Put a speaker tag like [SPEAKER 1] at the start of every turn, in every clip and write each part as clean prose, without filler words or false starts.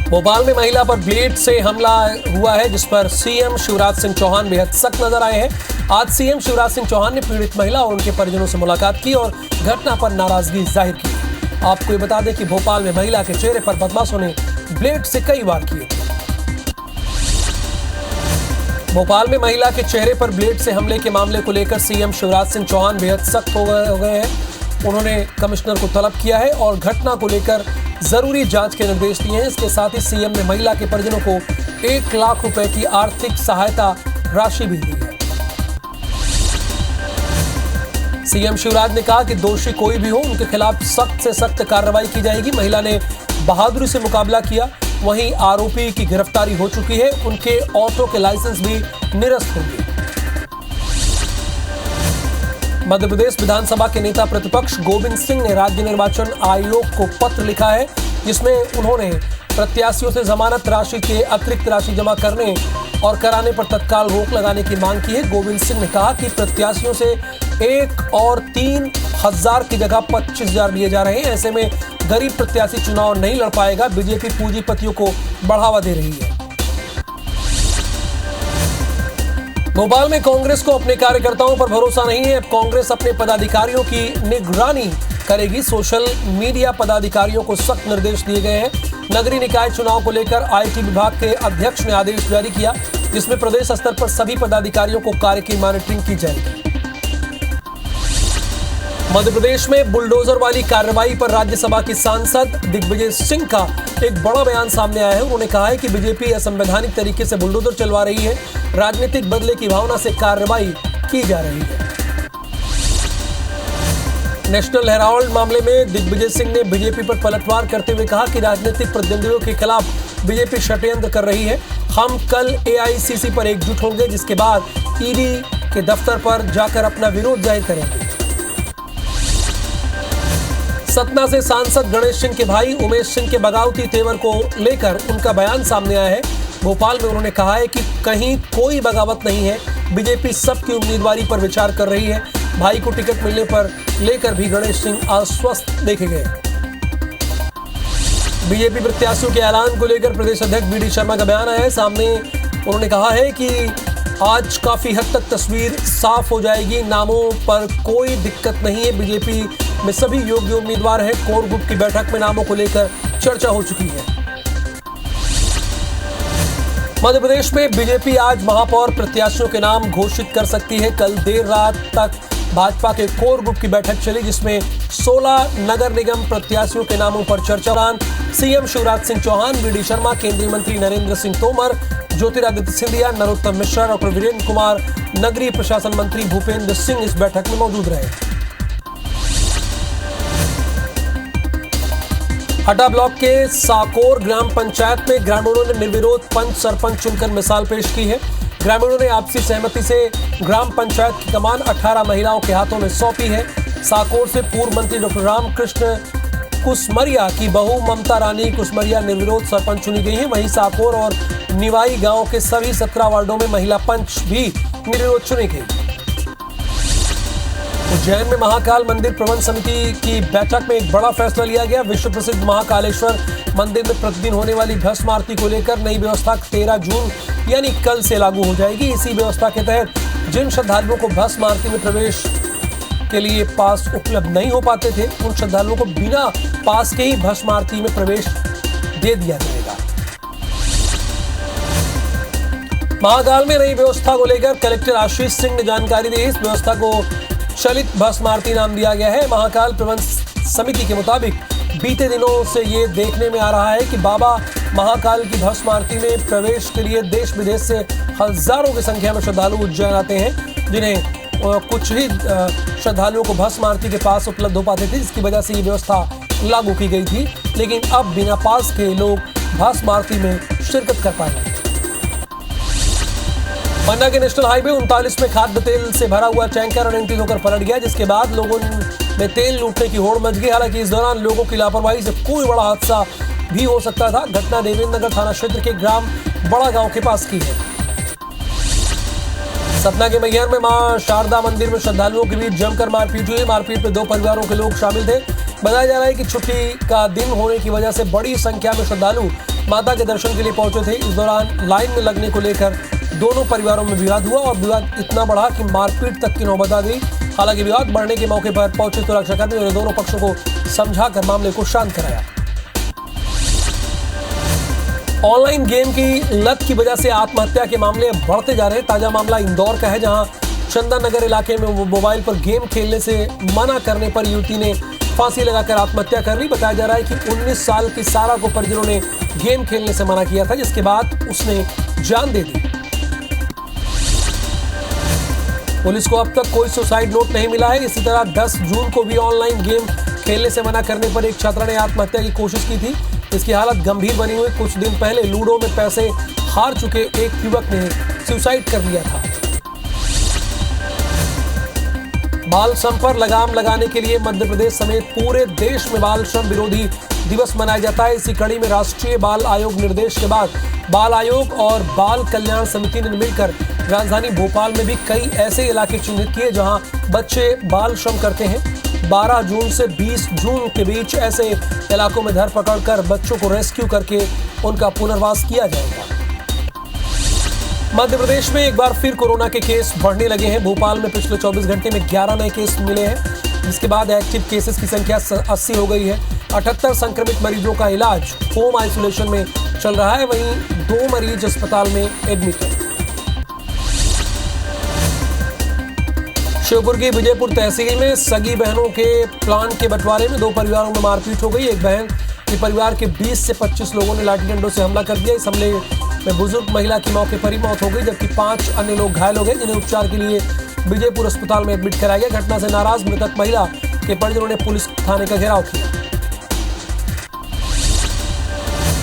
[SPEAKER 1] भोपाल में महिला पर ब्लेड से हमला हुआ है, जिस पर सीएम शिवराज सिंह चौहान बेहद सख्त नजर आए हैं। आज सीएम शिवराज सिंह चौहान ने पीड़ित महिला और उनके परिजनों से मुलाकात की और घटना पर नाराजगी जाहिर की। आपको ये बता दें कि भोपाल में महिला के चेहरे पर बदमाशों ने ब्लेड से कई वार किए। भोपाल में महिला के चेहरे पर ब्लेड से हमले के मामले को लेकर सीएम शिवराज सिंह चौहान बेहद सख्त हो गए हैं। उन्होंने कमिश्नर को तलब किया है और घटना को लेकर जरूरी जांच के निर्देश दिए हैं। इसके साथ ही सीएम ने महिला के परिजनों को 1 लाख रुपए की आर्थिक सहायता राशि भी दी है। सीएम शिवराज ने कहा कि दोषी कोई भी हो, उनके खिलाफ सख्त से सख्त कार्रवाई की जाएगी। महिला ने बहादुरी से मुकाबला किया, वहीं आरोपी की गिरफ्तारी हो चुकी है। उनके ऑटो के लाइसेंस भी निरस्त होंगे। मध्य प्रदेश विधानसभा के नेता प्रतिपक्ष गोविंद सिंह ने राज्य निर्वाचन आयोग को पत्र लिखा है, जिसमें उन्होंने प्रत्याशियों से जमानत राशि के अतिरिक्त राशि जमा करने और कराने पर तत्काल रोक लगाने की मांग की है। गोविंद सिंह ने कहा कि प्रत्याशियों से 1 और 3,000 की जगह 25,000 लिए जा रहे हैं। ऐसे में गरीब प्रत्याशी चुनाव नहीं लड़ पाएगा। बीजेपी पूंजीपतियों को बढ़ावा दे रही है। भोपाल में कांग्रेस को अपने कार्यकर्ताओं पर भरोसा नहीं है। अब कांग्रेस अपने पदाधिकारियों की निगरानी करेगी। सोशल मीडिया पदाधिकारियों को सख्त निर्देश दिए गए हैं। नगरीय निकाय चुनाव को लेकर आईटी विभाग के अध्यक्ष ने आदेश जारी किया, जिसमें प्रदेश स्तर पर सभी पदाधिकारियों को कार्य की मॉनिटरिंग की जाएगी। मध्य प्रदेश में बुलडोजर वाली कार्रवाई पर राज्यसभा की सांसद दिग्विजय सिंह का एक बड़ा बयान सामने आया है। उन्होंने कहा है कि बीजेपी असंवैधानिक तरीके से बुलडोजर चलवा रही है, राजनीतिक बदले की भावना से कार्रवाई की जा रही है। नेशनल हेराल्ड मामले में दिग्विजय सिंह ने बीजेपी पर पलटवार करते हुए कहा कि राजनीतिक प्रतिद्वंदियों के खिलाफ बीजेपी षड्यंत्र कर रही है। हम कल एआईसीसी पर एकजुट होंगे, जिसके बाद ईडी के दफ्तर पर जाकर अपना विरोध जाहिर करेंगे। सतना से सांसद गणेश सिंह के भाई उमेश सिंह के बगावती तेवर को लेकर उनका बयान सामने आया है। भोपाल में उन्होंने कहा है कि कहीं कोई बगावत नहीं है, बीजेपी सबकी उम्मीदवारी पर विचार कर रही है। भाई को टिकट मिलने पर लेकर भी गणेश सिंह आश्वस्त देखे गए। बीजेपी प्रत्याशियों के ऐलान को लेकर प्रदेश अध्यक्ष बीडी शर्मा का बयान आया है सामने। उन्होंने कहा है कि आज काफी हद तक तस्वीर साफ हो जाएगी, नामों पर कोई दिक्कत नहीं है। बीजेपी में सभी योग्य उम्मीदवार हैं। कोर ग्रुप की बैठक में नामों को लेकर चर्चा हो चुकी है। मध्य प्रदेश में बीजेपी आज महापौर प्रत्याशियों के नाम घोषित कर सकती है। कल देर रात तक भाजपा के कोर ग्रुप की बैठक चली, जिसमें 16 नगर निगम प्रत्याशियों के नामों पर चर्चा। सीएम शिवराज सिंह चौहान, बीडी शर्मा, केंद्रीय मंत्री नरेंद्र सिंह तोमर, ज्योतिरादित्य सिंधिया, नरोत्तम मिश्रा, डॉक्टर वीरेंद्र कुमार, नगरीय प्रशासन मंत्री भूपेंद्र सिंह इस बैठक में मौजूद रहे। हटा ब्लॉक के साकोर ग्राम पंचायत में ग्रामीणों ने निर्विरोध पंच सरपंच चुनकर मिसाल पेश की है। ग्रामीणों ने आपसी सहमति से ग्राम पंचायत की कमान 18 महिलाओं के हाथों में सौंपी है। साकोर से पूर्व मंत्री डॉक्टर रामकृष्ण कुसमरिया की बहू ममता रानी कुसमरिया निर्विरोध सरपंच चुनी गई है। वहीं साकोर और निवाई गांव के सभी 17 वार्डों में महिला पंच भी निर्विरोध चुनी गई। उज्जैन में महाकाल मंदिर प्रबंध समिति की बैठक में एक बड़ा फैसला लिया गया। विश्व प्रसिद्ध महाकालेश्वर मंदिर में प्रतिदिन होने वाली भस्म आरती को लेकर नई व्यवस्था 13 जून यानी कल से लागू हो जाएगी। इसी व्यवस्था के तहत जिन श्रद्धालुओं को भस्म आरती में प्रवेश के लिए पास उपलब्ध नहीं हो पाते थे, उन श्रद्धालुओं को बिना पास के ही भस्म आरती में प्रवेश दे दिया जाएगा। महाकाल में नई व्यवस्था को लेकर कलेक्टर आशीष सिंह ने जानकारी दी। इस व्यवस्था को चलित भस्म आरती नाम दिया गया है। महाकाल प्रबंध समिति के मुताबिक बीते दिनों से ये देखने में आ रहा है कि बाबा महाकाल की भस्म आरती में प्रवेश के लिए देश विदेश से हजारों की संख्या में श्रद्धालु उज्जैन आते हैं, जिन्हें कुछ ही श्रद्धालुओं को भस्म आरती के पास उपलब्ध हो पाते थे, जिसकी वजह से ये व्यवस्था लागू की गई थी। लेकिन अब बिना पास के लोग भस्म आरती में शिरकत कर पाएंगे। पन्ना के नेशनल हाईवे 39 में खाद्य तेल से भरा हुआ टैंकर अनियंत्रित होकर पलट गया, जिसके बाद लोगों में तेल लूटने की होड़ मच गई। हालांकि इस दौरान लोगों की लापरवाही से कोई बड़ा हादसा भी हो सकता था। घटना देवेंद्र नगर थाना क्षेत्र के ग्राम बड़ा गांव के पास की है। सतना के मैहर में मां शारदा मंदिर में श्रद्धालुओं के बीच जमकर मारपीट हुई। मारपीट में 2 परिवारों के लोग शामिल थे। बताया जा रहा है कि छुट्टी का दिन होने की वजह से बड़ी संख्या में श्रद्धालु माता के दर्शन के लिए पहुंचे थे। इस दौरान लाइन में लगने को लेकर दोनों परिवारों में विवाद हुआ और विवाद इतना बढ़ा कि मारपीट तक की नौबत आ गई। हालांकि विवाद बढ़ने के मौके पर पहुंचे सुरक्षाकर्मियों ने दोनों पक्षों को समझाकर मामले को शांत कराया। ऑनलाइन गेम की लत की वजह से आत्महत्या के मामले बढ़ते जा रहे हैं। ताजा मामला इंदौर का है, जहां चंदन नगर इलाके में मोबाइल पर गेम खेलने से मना करने पर युवती ने फांसी लगाकर आत्महत्या कर ली। बताया जा रहा है कि 19 साल की सारा को परिजनों ने गेम खेलने से मना किया था, जिसके बाद उसने जान दे दी। पुलिस को अब तक कोई सुसाइड नोट नहीं मिला है। इसी तरह 10 जून को भी ऑनलाइन गेम खेलने से मना करने पर एक छात्रा ने आत्महत्या की कोशिश की थी। इसकी हालत गंभीर बनी हुई। कुछ दिन पहले लूडो में पैसे हार चुके एक युवक ने सुसाइड कर लिया था। बाल श्रम पर लगाम लगाने के लिए मध्य प्रदेश समेत पूरे देश में बाल श्रम विरोधी दिवस मनाया जाता है। इसी कड़ी में राष्ट्रीय बाल आयोग निर्देश के बाद बाल आयोग और बाल कल्याण समिति ने मिलकर राजधानी भोपाल में भी कई ऐसे इलाके चिन्हित किए जहां बच्चे बाल श्रम करते हैं। 12 जून से 20 जून के बीच ऐसे इलाकों में धरपकड़ कर बच्चों को रेस्क्यू करके उनका पुनर्वास किया जाएगा। मध्य प्रदेश में एक बार फिर कोरोना के केस बढ़ने लगे हैं। भोपाल में पिछले 24 घंटे में 11 नए केस मिले हैं, जिसके बाद एक्टिव केसेस की संख्या 80 हो गई है। 78 संक्रमित मरीजों का इलाज होम आइसोलेशन में चल रहा है, वहीं 2 मरीज अस्पताल में एडमिट हैं। श्योपुर की विजयपुर तहसील में सगी बहनों के प्लांट के बंटवारे में 2 परिवारों में मारपीट हो गई। एक बहन के परिवार के 20 से 25 लोगों ने लाठी डंडों से हमला कर दिया। इस हमले में बुजुर्ग महिला की मौके पर ही मौत हो गई, जबकि 5 अन्य लोग घायल हो गए, जिन्हें उपचार के लिए विजयपुर अस्पताल में एडमिट कराया गया। घटना से नाराज मृतक महिला के परिजनों ने पुलिस थाने का घेराव किया।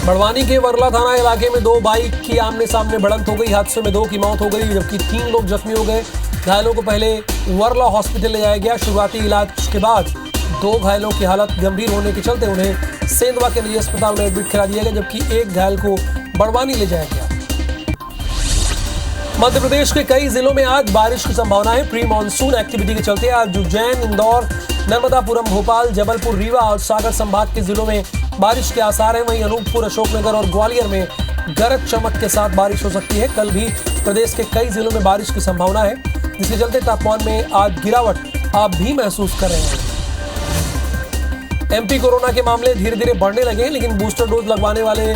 [SPEAKER 1] बड़वानी के वरला थाना इलाके में 2 बाइक की आमने सामने भिड़ंत हो गई। हादसे में 2 की मौत हो गई, जबकि 3 लोग जख्मी हो गए। घायलों को पहले वरला हॉस्पिटल ले जाया गया। शुरुआती इलाज के बाद 2 घायलों की हालत गंभीर होने के चलते उन्हें सेंधवा के निजी अस्पताल में एडमिट करा दिया गया, जबकि एक घायल को बड़वानी ले जाया गया। मध्य प्रदेश के कई जिलों में आज बारिश की संभावना है। प्री मानसून एक्टिविटी के चलते आज उज्जैन, इंदौर, नर्मदापुरम, भोपाल, जबलपुर, रीवा और सागर संभाग के जिलों में बारिश के आसार हैं। वहीं अनूपपुर, अशोकनगर और ग्वालियर में गरज चमक के साथ बारिश हो सकती है। कल भी प्रदेश के कई जिलों में बारिश की संभावना है, जिसके चलते तापमान में आज गिरावट आप भी महसूस कर रहे हैं। एमपी कोरोना के मामले धीरे धीरे बढ़ने लगे हैं, लेकिन बूस्टर डोज लगवाने वाले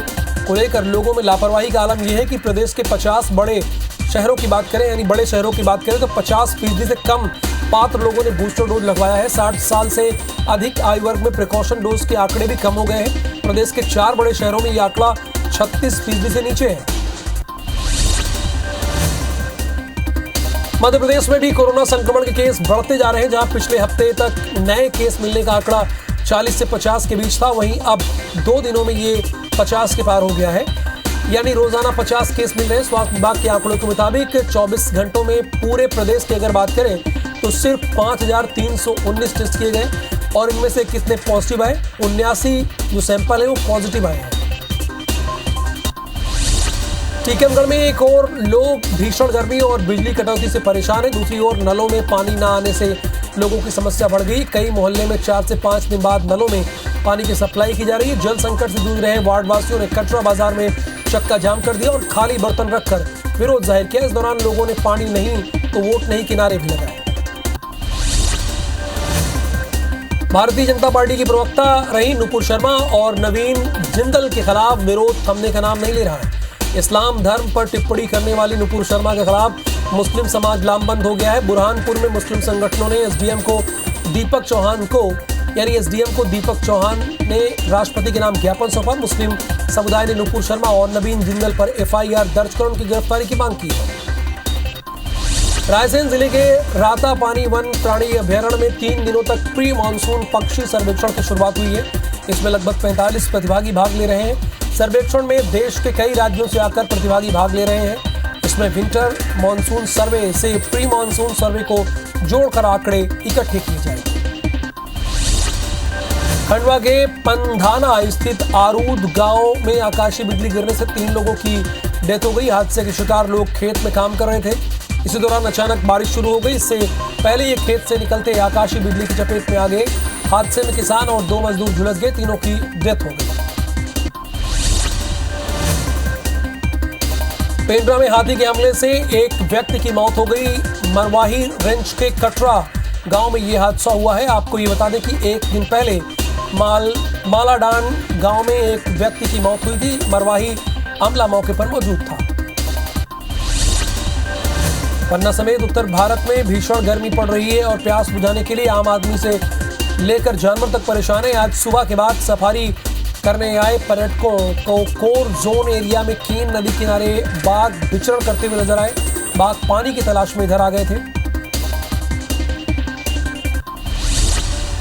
[SPEAKER 1] को लेकर लोगों में लापरवाही का आलम यह है कि प्रदेश के 50 बड़े शहरों की बात करें, यानी बड़े शहरों की बात करें तो 50% से कम पात्र लोगों ने बूस्टर डोज लगवाया है। 60 साल से अधिक आयु वर्ग में प्रिकॉशन डोज के आंकड़े भी कम हो गए हैं। प्रदेश के 4 बड़े शहरों में यह आंकड़ा 36% से नीचे है। मध्य प्रदेश में भी कोरोना संक्रमण के केस बढ़ते जा रहे हैं, जहां पिछले हफ्ते तक नए केस मिलने का आंकड़ा 40 से 50 के बीच था, वहीं अब 2 दिनों में ये 50 के पार हो गया है, यानी रोजाना 50 केस मिल रहे हैं। स्वास्थ्य विभाग के आंकड़ों के मुताबिक 24 घंटों में पूरे प्रदेश की अगर बात करें तो सिर्फ 5319 टेस्ट किए गए और इनमें से कितने पॉजिटिव आए? 79 जो सैंपल है वो पॉजिटिव आए हैं। टीकमगढ़ में एक और लोग भीषण गर्मी और बिजली कटौती से परेशान हैं। दूसरी ओर नलों में पानी न आने से लोगों की समस्या बढ़ गई। कई मोहल्ले में 4 से 5 दिन बाद नलों में पानी की सप्लाई की जा रही है। जल संकट से जूझ रहे वार्ड वासियों ने कटरा बाजार में चक्का जाम कर दिया और खाली बर्तन रखकर विरोध जाहिर किया। इस दौरान लोगों ने पानी नहीं तो वोट नहीं किनारे भी लगाए। भारतीय जनता पार्टी की प्रवक्ता रही नुपुर शर्मा और नवीन जिंदल के खिलाफ विरोध थमने का नाम नहीं ले रहा है। इस्लाम धर्म पर टिप्पणी करने वाली नुपुर शर्मा के खिलाफ मुस्लिम समाज लामबंद हो गया है। बुरहानपुर में मुस्लिम संगठनों ने एसडीएम को दीपक चौहान ने राष्ट्रपति के नाम ज्ञापन सौंपा। मुस्लिम समुदाय ने नुपुर शर्मा और नवीन जिंदल पर एफआईआर दर्ज कर उनकी गिरफ्तारी की मांग की है। रायसेन जिले के रातापानी वन प्राणी अभ्यारण्य में 3 दिनों तक प्री मानसून पक्षी सर्वेक्षण की शुरुआत हुई है। इसमें लगभग 45 प्रतिभागी भाग ले रहे हैं। सर्वेक्षण में देश के कई राज्यों से आकर प्रतिभागी भाग ले रहे हैं। इसमें विंटर मानसून सर्वे से प्री मानसून सर्वे को जोड़कर आंकड़े इकट्ठे किए जाएंगे। खंडवा के पंधाना स्थित आरूद गांव में आकाशीय बिजली गिरने से 3 लोगों की डेथ हो गई। हादसे के शिकार लोग खेत में काम कर रहे थे। इसी दौरान अचानक बारिश शुरू हो गई। इससे पहले ये खेत से निकलते आकाशीय बिजली की चपेट में आ गए। हादसे में किसान और 2 मजदूर झुलस गए, तीनों की डेथ हो गई। पेंड्रा में हाथी के हमले से एक व्यक्ति की मौत हो गई। मरवाही रेंज के कटरा गांव में यह हादसा हुआ है। आपको ये बता दें कि एक दिन पहले मालाडान गांव में एक व्यक्ति की मौत हुई थी। मरवाही अमला मौके पर मौजूद था। पन्ना समेत उत्तर भारत में भीषण गर्मी पड़ रही है और प्यास बुझाने के लिए आम आदमी से लेकर जानवर तक परेशान है। आज सुबह के बाद सफारी करने आए पर्यटकों को कोर जोन एरिया में केन नदी किनारे बाघ विचरण करते हुए नजर आए। बाघ पानी की तलाश में इधर आ गए थे।